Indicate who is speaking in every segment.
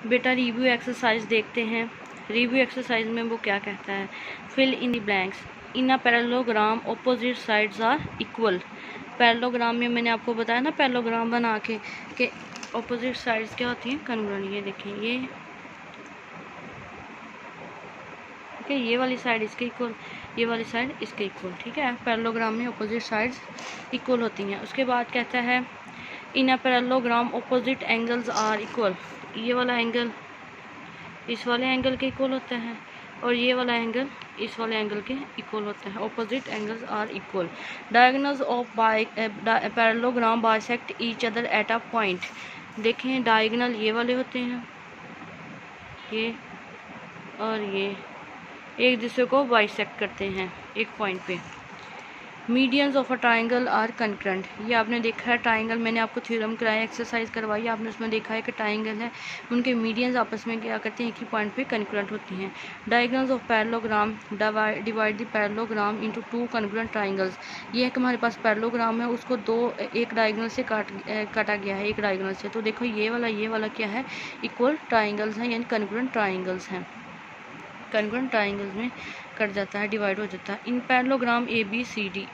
Speaker 1: बेटा review exercise देखते हैं। रिव्यू एक्सरसाइज में वो क्या कहता है, fill in the blanks in a parallelogram opposite sides are equal. Parallelogram में मैंने आपको बताया ना, पैरेललोग्राम बना के ऑपोजिट साइड्स क्या होती हैं, कॉन्ग्रुएंट। ये देखें, ये ठीक है, ये वाली साइड इसके इक्वल, ये वाली साइड इसके इक्वल। ठीक है, पैरेललोग्राम में ऑपोजिट साइड्स इक्वल होती हैं। उसके बाद कहता है in a parallelogram opposite angles are equal. ये वाला एंगल इस वाले एंगल के इक्वल होता है और ये वाला एंगल इस वाले एंगल के इक्वल होता है। Opposite angles are equal. Diagonals of parallelogram bisect each other at a point. देखें, डायगोनल ये वाले होते हैं, ये और ये एक दूसरे को बाइसेक्ट करते हैं एक पॉइंट पे। Medians of a triangle are concurrent. ये आपने देखा है ट्राइंगल, मैंने आपको थ्योरम कराया, एक्सरसाइज करवाई, आपने उसमें देखा है कि ट्राइंगल है, उनके मीडियंस आपस में क्या करते हैं, एक ही पॉइंट पे कंकरेंट होती हैं। Diagrams of parallelogram divide the parallelogram into two concurrent triangles. ये है कि हमारे पास पैरेललोग्राम है, उसको एक डायगोनल से काटा गया है, एक डायगोनल से। तो देखो ये वाला क्या है, इक्वल ट्राइंगल्स हैं, यानी कंकरेंट ट्राइंगल्स हैं। कंकरेंट ट्राइंगल्स में कट जाता है, डिवाइड हो जाता है। In parallelogram A B C D,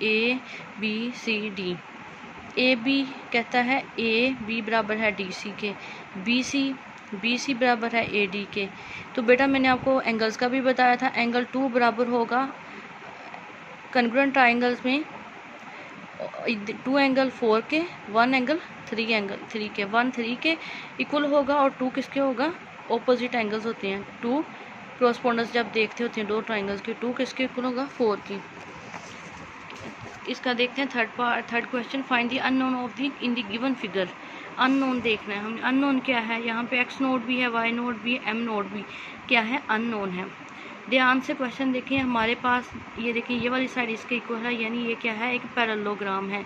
Speaker 1: A B कहता है ए बी बराबर है डी सी के, बी सी बराबर है ए डी के। तो बेटा मैंने आपको एंगल्स का भी बताया था, एंगल 2 बराबर होगा कंकरेंट ट्राइंगल्स में 2 एंगल 4 के, 1 एंगल 3 के। 1 3 के इक्वल होगा और 2 किसके होगा, ऑपोजिट एंगल्स होते हैं। 2 क्रॉसपोंडेंस जब देखते होते हैं दो ट्राइंगल्स की, 2 किसके इक्वल होगा, 4 की। इसका देखते हैं third question, find the unknown of the in the given figure. Unknown देखना है हमें, अननोन क्या है, यहाँ पे एक्स नोड भी है, वाई नोड भी है, एम नोड भी क्या है, अननोन है। ध्यान से क्वेश्चन देखिए, हमारे पास ये देखिए ये वाली साइड इसके इक्वल है, यानी ये क्या है, एक पैरेललोग्राम है।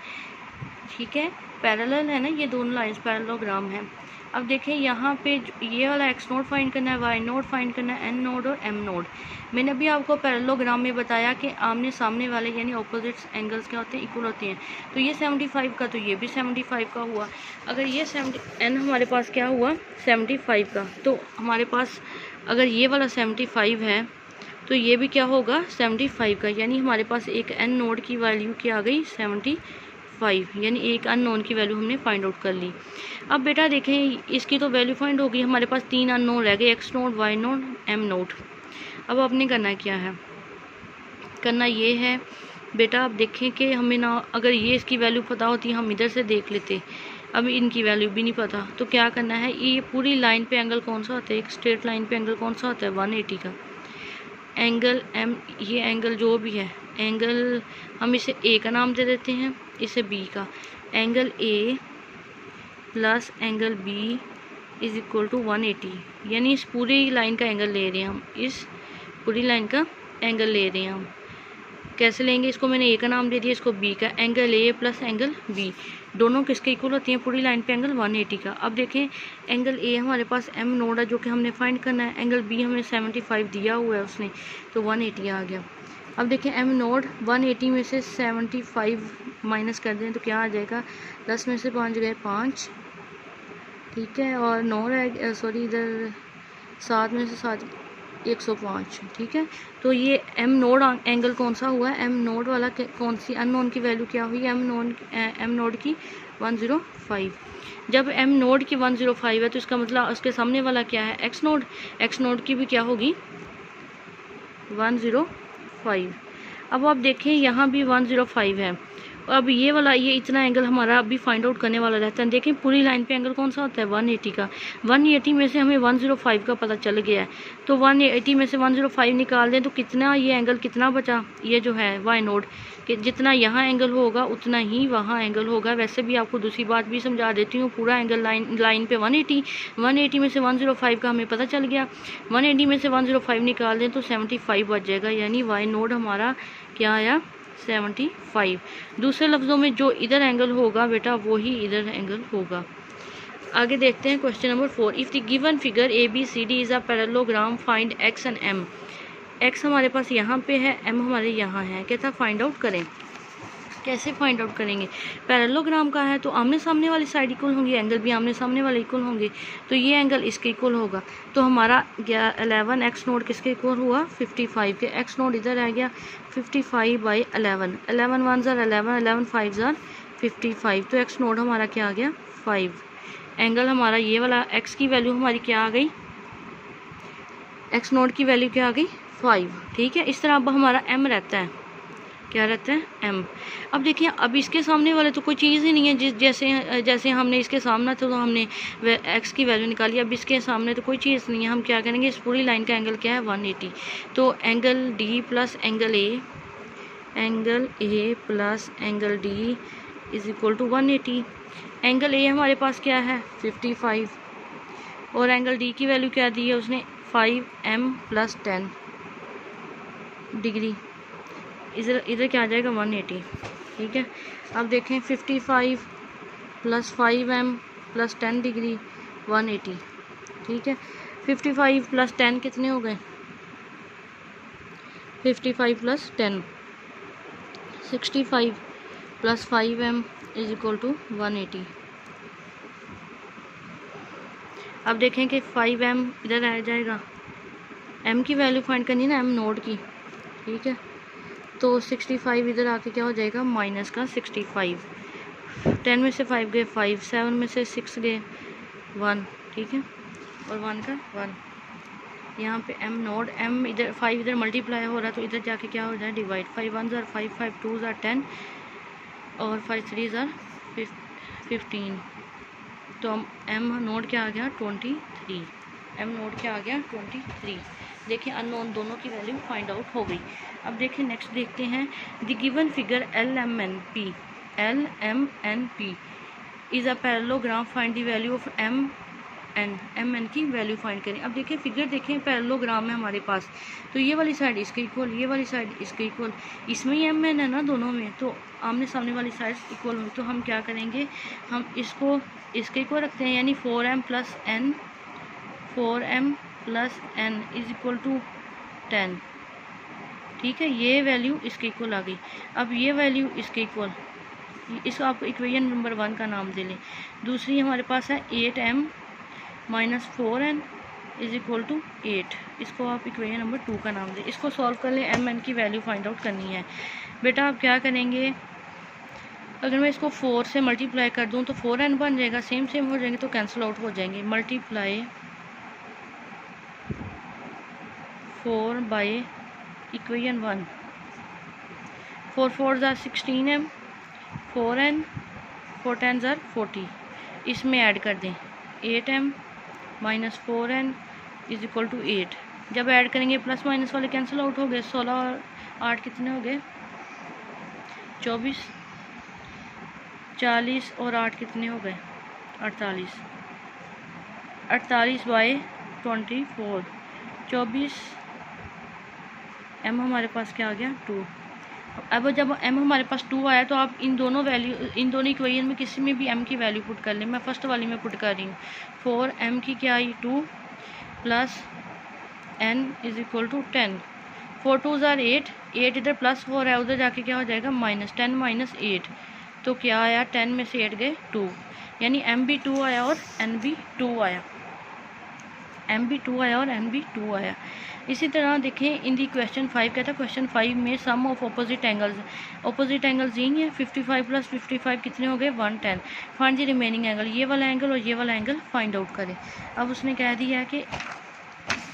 Speaker 1: ठीक है, पैरेलल है ना, ये दोनों लाइंस पैरेललोग्राम है। अब देखें यहाँ पे ये वाला एक्स नोड फाइंड करना है, वाई नोड फाइंड करना है, एन नोड और एम नोड। मैंने अभी आपको पैरेललोग्राम में बताया कि आमने सामने वाले यानी ऑपोजिट एंगल्स क्या होते हैं, इक्वल होते हैं। तो ये 75 का, तो ये भी 75 का हुआ। अगर ये 70 एन हमारे पास क्या हुआ, 75 का, तो हमारे पास अगर ये वाला 75 है तो ये भी क्या होगा, 75 का, यानी हमारे पास एक एन नोड की वैल्यू क्या आ गई, 75, यानी एक अननोन की वैल्यू हमने फाइंड आउट कर ली। अब बेटा देखें, इसकी तो वैल्यू फाइंड होगी, हमारे पास 3 अननोन रह गए, x node, y node, m node. अब आपने करना क्या है, करना ये है बेटा, आप देखें कि हमें ना, अगर ये इसकी वैल्यू पता होती हम इधर से देख लेते, अब इनकी वैल्यू भी नहीं पता, तो क्या करना है, ये पूरी लाइन पे एंगल कौन सा होता है, एक स्ट्रेट लाइन पे एंगल कौन सा होता है, 180 का एंगल एम। ये एंगल जो भी है, एंगल हम इसे ए का नाम दे देते हैं, इसे बी का। Angle A plus angle B is equal to 180, यानी इस पूरी लाइन का एंगल ले रहे हैं हम, इस पूरी लाइन का एंगल ले रहे हैं हम। कैसे लेंगे, इसको मैंने ए का नाम दे दिया, इसको बी का। Angle A plus angle B दोनों किसके इक्वल होती हैं, पूरी लाइन पे एंगल 180 का। अब देखें, एंगल ए हमारे पास एम नोड है जो कि हमने फाइंड करना है, एंगल बी हमें 75 दिया हुआ है उसने, तो 180 आ गया। अब देखें एम नोड 180 में से 75 माइनस कर दें तो क्या आ जाएगा, 10 में से 5 गए 5, ठीक है, और 9 रह, सॉरी इधर 7 में से 7 105, ठीक है। तो ये एम नोड एंगल कौन सा हुआ है, एम नोड वाला कौन सी अननोन की वैल्यू क्या हुई, एम नोड की 105। जब एम नोड की 105 है तो इसका मतलब उसके सामने वाला क्या है, एक्स नोड की भी क्या होगी, 105। अब आप देखें यहाँ भी 105 है। अब ये वाला, ये इतना एंगल हमारा अभी फाइंड आउट करने वाला रहता है। देखें पूरी लाइन पे एंगल कौन सा होता है, 180 का। 180 में से हमें 105 का पता चल गया है, तो 180 में से 105 निकाल दें तो कितना, ये एंगल कितना बचा, ये जो है वाई नोड कि जितना यहाँ एंगल होगा उतना ही वहाँ एंगल होगा। वैसे भी आपको दूसरी बात भी समझा देती हूँ, पूरा एंगल लाइन पे 180 में से 105 का हमें पता चल गया। 180 में से 105 निकाल दें तो 75 बच जाएगा, यानी वाई नोड हमारा क्या आया, 75। दूसरे लफ्ज़ों में जो इधर एंगल होगा बेटा वो ही इधर एंगल होगा। आगे देखते हैं question number 4, if the given figure A B C D is a parallelogram find x and m. X हमारे पास यहाँ पे है, एम हमारे यहाँ है, कहता फाइंड आउट करें। कैसे फाइंड आउट करेंगे? पैरेललोग्राम का है तो आमने सामने वाली साइड इक्वल होंगी, एंगल भी आमने सामने वाले इक्वल होंगे, तो ये एंगल इसके इक्वल होगा। तो हमारा 11 एक्स नोट किसके इक्वल हुआ? 55 के। एक्स नोट इधर आ गया 55/11, 11 1 ज़ार 11, 11 5 ज़ार 55, तो एक्स नोट हमारा क्या आ गया? 5। एंगल हमारा ये वाला एक्स की वैल्यू हमारी क्या आ गई? एक्स नोट की वैल्यू क्या आ गई? 5। ठीक है, इस तरह अब हमारा m रहता है, क्या रहता है? m। अब देखिए, अब इसके सामने वाले तो कोई चीज़ ही नहीं है, जैसे हमने इसके सामने था तो हमने x की वैल्यू निकाली, अब इसके सामने तो कोई चीज़ नहीं है, हम क्या करेंगे? इस पूरी लाइन का एंगल क्या है? 180। तो angle D plus angle A plus angle D is equal to 180। Angle A हमारे पास क्या है? 55, और एंगल D की वैल्यू क्या दी है उसने? 5m plus 10 degree. इधर क्या आ जाएगा? 180। ठीक है, अब देखें 55 प्लस 5m प्लस 10 डिग्री 180। ठीक है, 55 प्लस 10 कितने हो गए? 55 plus 10 65 plus 5m is equal to 180। अब देखें कि 5m इधर आ जाएगा, m की वैल्यू फाइंड करनी है ना, m नोट की। ठीक है, तो 65 इधर आके क्या हो जाएगा? माइनस का 65। 10 में से 5 गए 5, 7 में से 6 गए 1। ठीक है, और 1 का 1। यहाँ पे m नोट, m इधर 5 इधर मल्टीप्लाई हो रहा है, तो इधर जाके क्या हो जाए? डिवाइड। 5 1 ज़ार 5, 5 2 ज़ार 10, और 5 3 ज़ार 15। तो m नोट क्या आ गया? 23। m नोट क्या आ गया? 23। देखिए, अननोन दोनों की वैल्यू फाइंड आउट हो गई। अब देखिए नेक्स्ट देखते हैं, the given figure LMNP is a parallelogram, find the value of MN की वैल्यू फाइंड करें। अब देखिए फिगर देखें, पैरेललोग्राम है हमारे पास, तो ये वाली साइड इसके इक्वल, ये वाली साइड इसके इक्वल, इसमें ही MN है ना दोनों में, तो आमने सामने वाली साइड इक्वल हुई। तो हम क्या करेंगे? हम इसको इसके इक्वल रखते हैं, यानी 4m plus n is equal to 10। ठीक है, ये वैल्यू इसके इक्वल आ गई। अब ये वैल्यू इसके इक्वल, इसको आप इक्वेशन नंबर 1 का नाम दे लें। दूसरी हमारे पास है 8m minus 4n is equal to 8, इसको आप इक्वेशन नंबर 2 का नाम दें। इसको सॉल्व कर लें, mn की वैल्यू फाइंड आउट करनी है। बेटा आप क्या करेंगे? अगर मैं इसको 4 से मल्टीप्लाई कर दूं तो 4n बन जाएगा, सेम हो जाएंगे तो कैंसिल आउट हो जाएंगे। मल्टीप्लाई 4 बाई इक्वेशन 1, 4 4 ज़ार 16m, 4n, 4 10 ज़ार 40, इसमें ऐड कर दें 8m minus 4n is equal to 8। जब ऐड करेंगे प्लस माइनस वाले कैंसिल आउट हो गए, 16 और 8 कितने हो गए? 24, 40 और 8 कितने हो गए? 48, 48 बाई 24, 24 m हमारे पास क्या आ गया? 2। अब जब m हमारे पास 2 आया तो आप इन दोनों इक्वेशन में किसी में भी m की वैल्यू पुट कर लें। मैं फर्स्ट वाली में पुट कर रही हूँ। 4m की क्या आई? 2 plus n is equal to 10। 4 2 ज़ार 8, 8 इधर प्लस 4 है, उधर जाके क्या हो जाएगा? माइनस 10 माइनस 8, तो क्या आया? 10 में से 8 गए 2, यानी m भी 2 आया और n भी 2 आया, m भी 2 आया और n भी 2 आया। इसी तरह देखें इन दी क्वेश्चन 5 कहता है, क्वेश्चन 5 में सम ऑफ ऑपोजिट एंगल्स यही है। 55 प्लस 55 कितने हो गए? 110। फाइंड द रिमेनिंग एंगल, ये वाला एंगल और ये वाला एंगल फाइंड आउट करें। अब उसने कह दिया है कि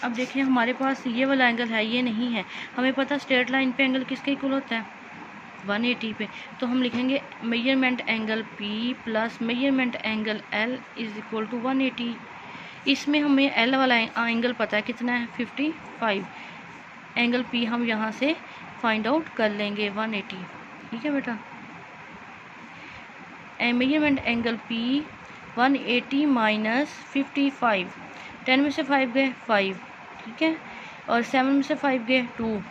Speaker 1: अब देखें हमारे पास ये वाला एंगल है, ये नहीं है। हमें पता स्ट्रेट लाइन पे एंगल किसके इक्वल होता है? 180 पे। तो हम लिखेंगे measurement angle P plus measurement angle L is equal to 180। इसमें हमें L वाला एंगल पता है कितना है? 55। एंगल P हम यहाँ से फाइंड आउट कर लेंगे 180। ठीक है बेटा, मेजरमेंट एंगल P 180 माइनस 55, 10 में से 5 गए 5, ठीक है, और 7 में से 5 गए 2,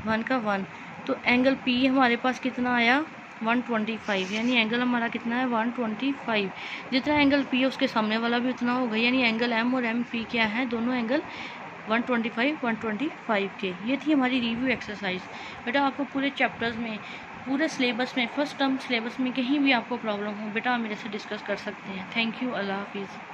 Speaker 1: 1 का 1, तो एंगल P हमारे पास कितना आया? 125, यानी एंगल हमारा कितना है? 125। जितना एंगल P है उसके सामने वाला भी उतना होगा, यानी एंगल M और MP क्या है? दोनों एंगल 125 के। ये थी हमारी रिव्यू एक्सरसाइज। बेटा आपको पूरे चैप्टर्स में पूरे सिलेबस में, फर्स्ट टर्म सिलेबस में कहीं भी आपको प्रॉब्लम हो बेटा, आप मेरे से डिस्कस कर सकते हैं। थैंक यू, अल्लाह हाफिज़।